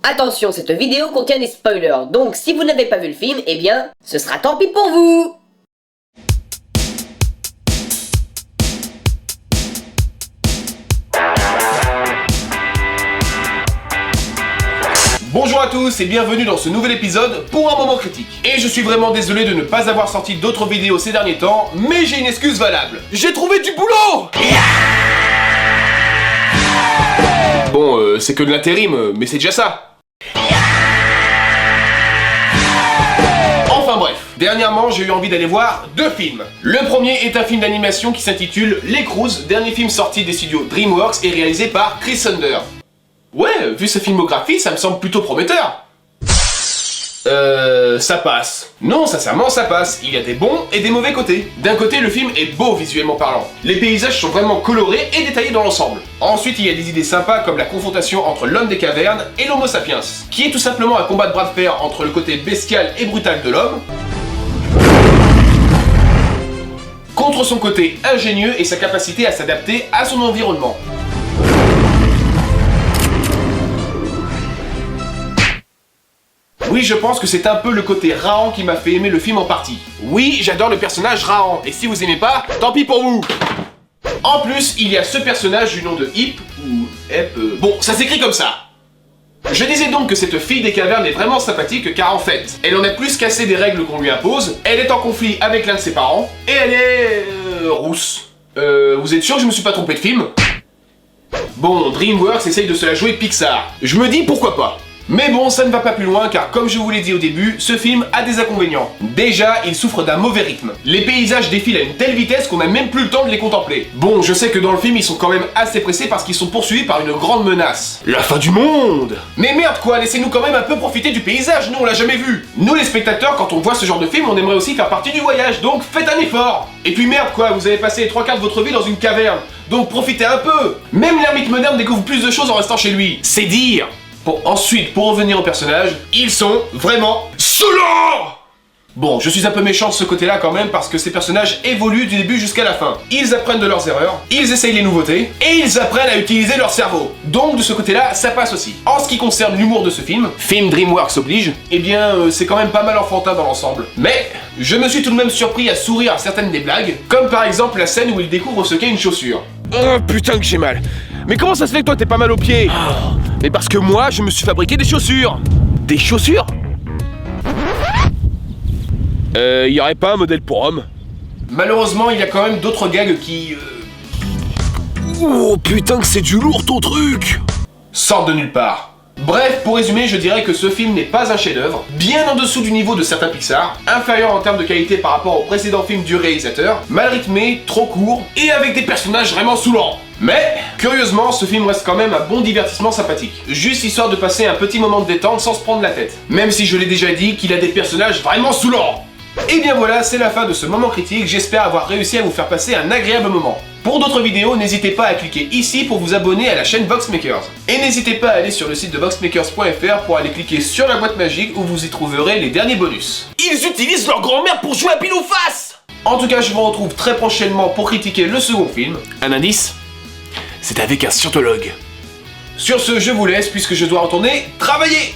Attention, cette vidéo contient des spoilers, donc si vous n'avez pas vu le film, eh bien, ce sera tant pis pour vous. Bonjour à tous et bienvenue dans ce nouvel épisode pour un moment critique. Et je suis vraiment désolé de ne pas avoir sorti d'autres vidéos ces derniers temps, mais j'ai une excuse valable. J'ai trouvé du boulot! Bon, c'est que de l'intérim, mais c'est déjà ça. Enfin bref, dernièrement j'ai eu envie d'aller voir deux films. Le premier est un film d'animation qui s'intitule Les Croods, dernier film sorti des studios DreamWorks et réalisé par Chris Sunder. Ouais, vu sa filmographie, ça me semble plutôt prometteur. Ça passe. Non, sincèrement, ça passe. Il y a des bons et des mauvais côtés. D'un côté, le film est beau visuellement parlant. Les paysages sont vraiment colorés et détaillés dans l'ensemble. Ensuite, il y a des idées sympas comme la confrontation entre l'homme des cavernes et l'homo sapiens, qui est tout simplement un combat de bras de fer entre le côté bestial et brutal de l'homme contre son côté ingénieux et sa capacité à s'adapter à son environnement. Oui, je pense que c'est un peu le côté Rahan qui m'a fait aimer le film en partie. Oui, j'adore le personnage Rahan, et si vous aimez pas, tant pis pour vous. En plus, il y a ce personnage du nom de Hip, ou Hep, bon, ça s'écrit comme ça. Je disais donc que cette fille des cavernes est vraiment sympathique car en fait, elle en a plus cassé des règles qu'on lui impose, elle est en conflit avec l'un de ses parents, et elle est... rousse. Vous êtes sûr que je me suis pas trompé de film? Bon, DreamWorks essaye de se la jouer Pixar. Je me dis pourquoi pas. Mais bon, ça ne va pas plus loin car comme je vous l'ai dit au début, ce film a des inconvénients. Déjà, il souffre d'un mauvais rythme. Les paysages défilent à une telle vitesse qu'on n'a même plus le temps de les contempler. Bon, je sais que dans le film, ils sont quand même assez pressés parce qu'ils sont poursuivis par une grande menace. La fin du monde! Mais merde quoi, laissez-nous quand même un peu profiter du paysage, nous on l'a jamais vu. Nous les spectateurs, quand on voit ce genre de film, on aimerait aussi faire partie du voyage, donc faites un effort. Et puis merde quoi, vous avez passé les 3/4 de votre vie dans une caverne, donc profitez un peu. Même l'ermite moderne découvre plus de choses en restant chez lui. C'est dire. Bon, ensuite, pour revenir aux personnages, ils sont vraiment saoulants! Bon, je suis un peu méchant de ce côté-là quand même parce que ces personnages évoluent du début jusqu'à la fin. Ils apprennent de leurs erreurs, ils essayent les nouveautés, et ils apprennent à utiliser leur cerveau. Donc de ce côté-là, ça passe aussi. En ce qui concerne l'humour de ce film DreamWorks oblige, eh bien c'est quand même pas mal enfantin dans l'ensemble. Mais je me suis tout de même surpris à sourire à certaines des blagues, comme par exemple la scène où il découvre ce qu'est une chaussure. Oh putain que j'ai mal. Mais comment ça se fait que toi t'es pas mal aux pieds? Mais parce que moi, je me suis fabriqué des chaussures. Des chaussures? Y aurait pas un modèle pour homme? Malheureusement, il y a quand même d'autres gags qui... Oh putain que c'est du lourd ton truc! Sortent de nulle part. Bref, pour résumer, je dirais que ce film n'est pas un chef-d'œuvre, bien en dessous du niveau de certains Pixar, inférieur en termes de qualité par rapport au précédent film du réalisateur, mal rythmé, trop court, et avec des personnages vraiment saoulants. Mais, curieusement, ce film reste quand même un bon divertissement sympathique, juste histoire de passer un petit moment de détente sans se prendre la tête, même si je l'ai déjà dit qu'il a des personnages vraiment saoulants. Et bien voilà, c'est la fin de ce moment critique, j'espère avoir réussi à vous faire passer un agréable moment. Pour d'autres vidéos, n'hésitez pas à cliquer ici pour vous abonner à la chaîne Boxmakers. Et n'hésitez pas à aller sur le site de boxmakers.fr pour aller cliquer sur la boîte magique où vous y trouverez les derniers bonus. Ils utilisent leur grand-mère pour jouer à pile ou face! En tout cas, je vous retrouve très prochainement pour critiquer le second film. Un indice? C'est avec un scientologue. Sur ce, je vous laisse puisque je dois retourner travailler!